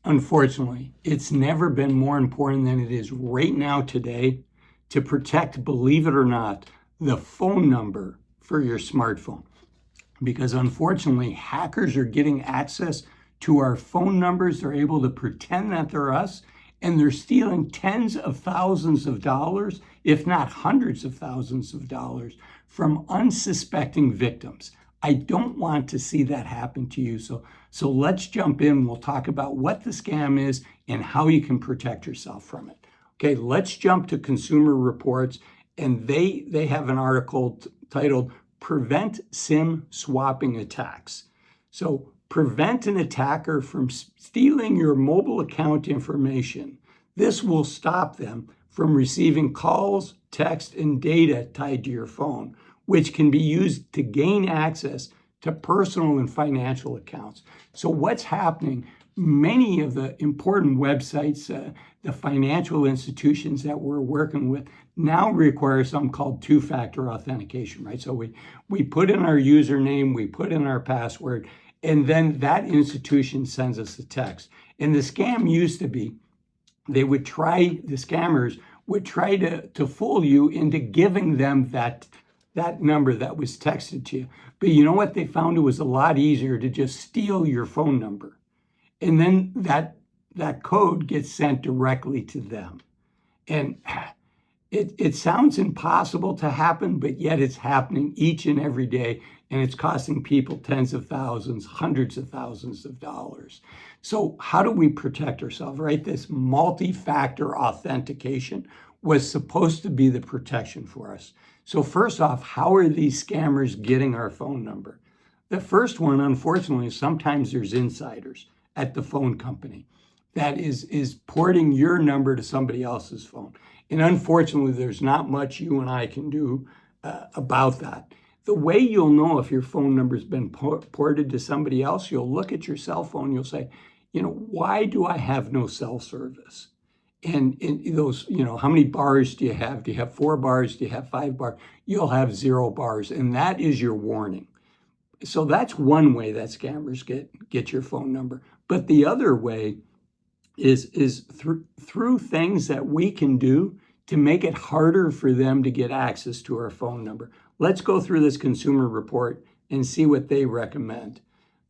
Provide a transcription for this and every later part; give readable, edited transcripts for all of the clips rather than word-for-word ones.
Unfortunately, it's never been more important than it is right now today to protect, believe it or not, the phone number for your smartphone. Because unfortunately, hackers are getting access to our phone numbers. They're able to pretend that they're us, and they're stealing tens of thousands of dollars, if not hundreds of thousands of dollars, from unsuspecting victims. I don't want to see that happen to you. So let's jump in. We'll talk about what the scam is and how you can protect yourself from it. Okay, let's jump to Consumer Reports, and they have an article titled Prevent SIM Swapping Attacks. So prevent an attacker from stealing your mobile account information. This will stop them from receiving calls, text, and data tied to your phone, which can be used to gain access to personal and financial accounts. So what's happening? Many of the important websites, the financial institutions that we're working with now require something called two-factor authentication, right? So we put in our username, we put in our password, and then that institution sends us a text. And the scam used to be, the scammers would try to fool you into giving them that number that was texted to you. But you know what? They found it was a lot easier to just steal your phone number. And then that code gets sent directly to them. And it sounds impossible to happen, but yet it's happening each and every day. And it's costing people tens of thousands, hundreds of thousands of dollars. So how do we protect ourselves, right? This multi-factor authentication was supposed to be the protection for us. So first off, how are these scammers getting our phone number? The first one, unfortunately, is sometimes there's insiders at the phone company that is porting your number to somebody else's phone. And unfortunately, there's not much you and I can do about that. The way you'll know if your phone number's been ported to somebody else, you'll look at your cell phone, you'll say, why do I have no cell service? And in those, how many bars do you have? Do you have 4 bars? Do you have 5 bars? You'll have 0 bars, and that is your warning. So that's one way that scammers get your phone number. But the other way is through things that we can do to make it harder for them to get access to our phone number. Let's go through this Consumer Report and see what they recommend.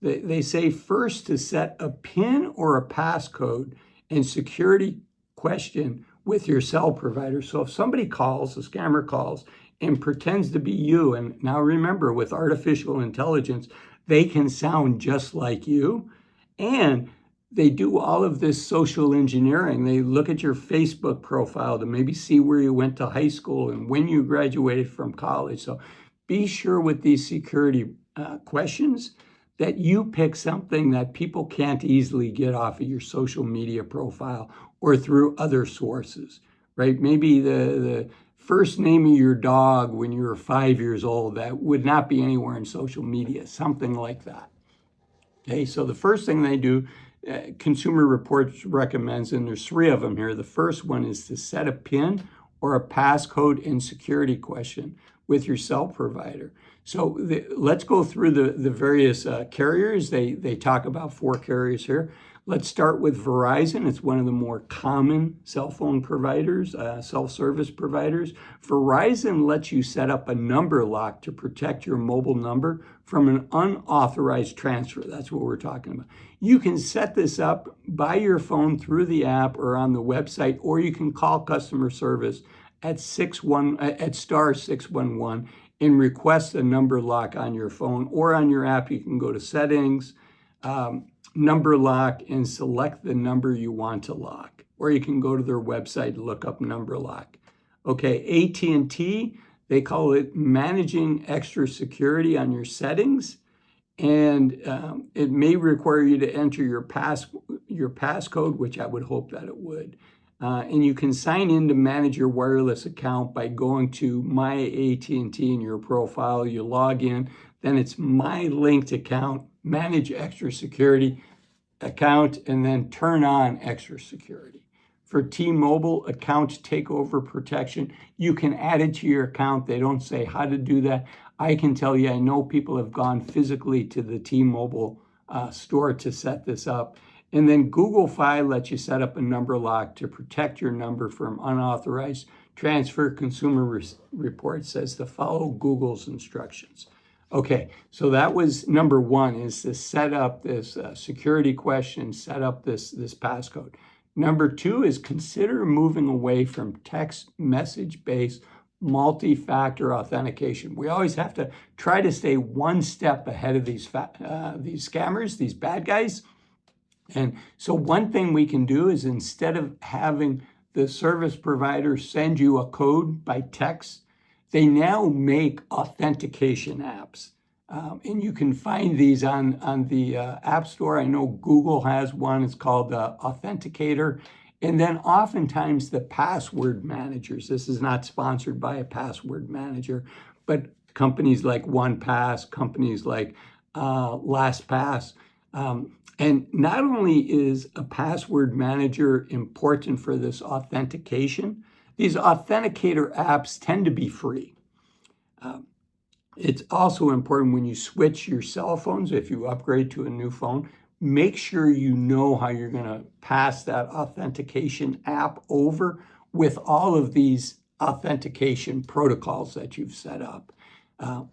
They say first to set a PIN or a passcode and security question with your cell provider. So if somebody calls, a scammer calls, and pretends to be you, and now remember, with artificial intelligence, they can sound just like you, and they do all of this social engineering. They look at your Facebook profile to maybe see where you went to high school and when you graduated from college. So be sure with these security questions that you pick something that people can't easily get off of your social media profile or through other sources, right? Maybe the first name of your dog when you were 5 years old, that would not be anywhere in social media, something like that. Okay, so the first thing they do, Consumer Reports recommends, and there's 3 of them here. The first one is to set a PIN or a passcode and security question with your cell provider. So let's go through the various carriers. They talk about 4 carriers here. Let's start with Verizon. It's one of the more common cell phone providers, self-service providers. Verizon lets you set up a number lock to protect your mobile number from an unauthorized transfer. That's what we're talking about. You can set this up by your phone through the app or on the website, or you can call customer service at star 611 and request a number lock on your phone, or on your app. You can go to settings, number lock, and select the number you want to lock. Or you can go to their website and look up number lock. Okay, AT&T, they call it managing extra security on your settings. And it may require you to enter your passcode, which I would hope that it would. And you can sign in to manage your wireless account by going to My AT&T in your profile. You log in, then it's My Linked Account, Manage Extra Security Account, and then turn on Extra Security. For T-Mobile account takeover protection, you can add it to your account. They don't say how to do that. I can tell you, I know people have gone physically to the T-Mobile store to set this up, And then Google Fi lets you set up a number lock to protect your number from unauthorized transfer. Consumer Report says to follow Google's instructions. Okay, so that was number one, is to set up this security question, set up this passcode. Number two is consider moving away from text message-based multi-factor authentication. We always have to try to stay one step ahead of these scammers, these bad guys. And so one thing we can do is, instead of having the service provider send you a code by text, they now make authentication apps. And you can find these on the App Store. I know Google has one. It's called Authenticator. And then oftentimes the password managers, this is not sponsored by a password manager, but companies like OnePass, companies like LastPass. And not only is a password manager important for this authentication, these authenticator apps tend to be free. It's also important when you switch your cell phones, if you upgrade to a new phone, make sure you know how you're going to pass that authentication app over with all of these authentication protocols that you've set up.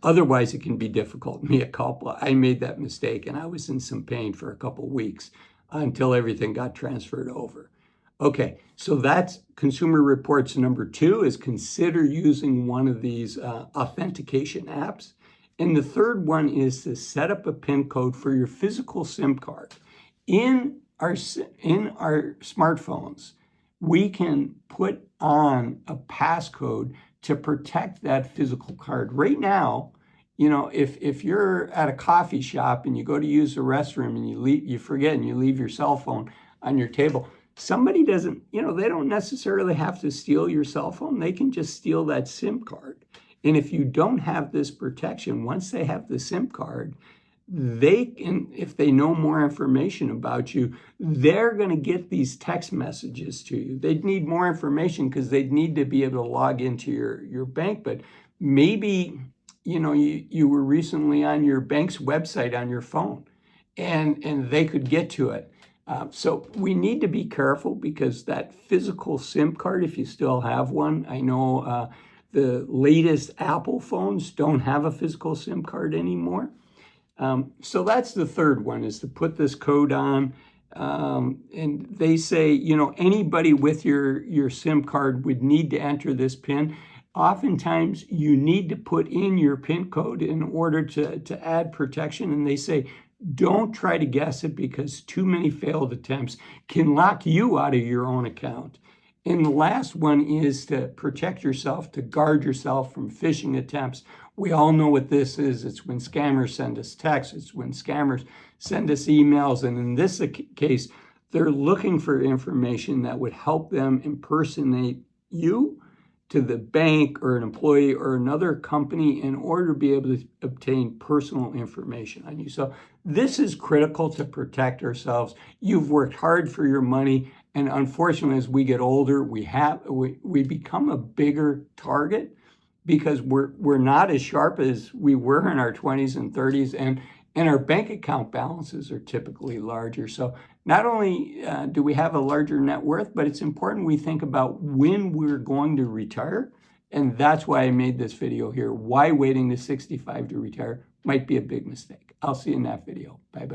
Otherwise, it can be difficult. Mea culpa. I made that mistake, and I was in some pain for a couple of weeks until everything got transferred over. Okay, so that's Consumer Reports number two, is consider using one of these authentication apps. And the third one is to set up a PIN code for your physical SIM card. In our smartphones, we can put on a passcode to protect that physical card. Right now, you know, if you're at a coffee shop and you go to use the restroom and you forget and you leave your cell phone on your table, somebody doesn't, you know, they don't necessarily have to steal your cell phone. They can just steal that SIM card. And if you don't have this protection, once they have the SIM card, they can, if they know more information about you, they're going to get these text messages to you. They'd need more information because they'd need to be able to log into your bank. But maybe, you know, you were recently on your bank's website on your phone, and they could get to it. So we need to be careful, because that physical SIM card, if you still have one, I know the latest Apple phones don't have a physical SIM card anymore. So that's the third one, is to put this code on. And they say, you know, anybody with your SIM card would need to enter this PIN. Oftentimes you need to put in your PIN code in order to add protection. And they say, don't try to guess it, because too many failed attempts can lock you out of your own account. And the last one is to protect yourself, to guard yourself from phishing attempts. We all know what this is. It's when scammers send us texts. It's when scammers send us emails. And in this case, they're looking for information that would help them impersonate you to the bank or an employee or another company in order to be able to obtain personal information on you. So this is critical to protect ourselves. You've worked hard for your money, and unfortunately, as we get older, we become a bigger target, because we're not as sharp as we were in our 20s and 30s, and our bank account balances are typically larger. So not only do we have a larger net worth, but it's important we think about when we're going to retire. And that's why I made this video here. Why waiting to 65 to retire might be a big mistake. I'll see you in that video. Bye-bye.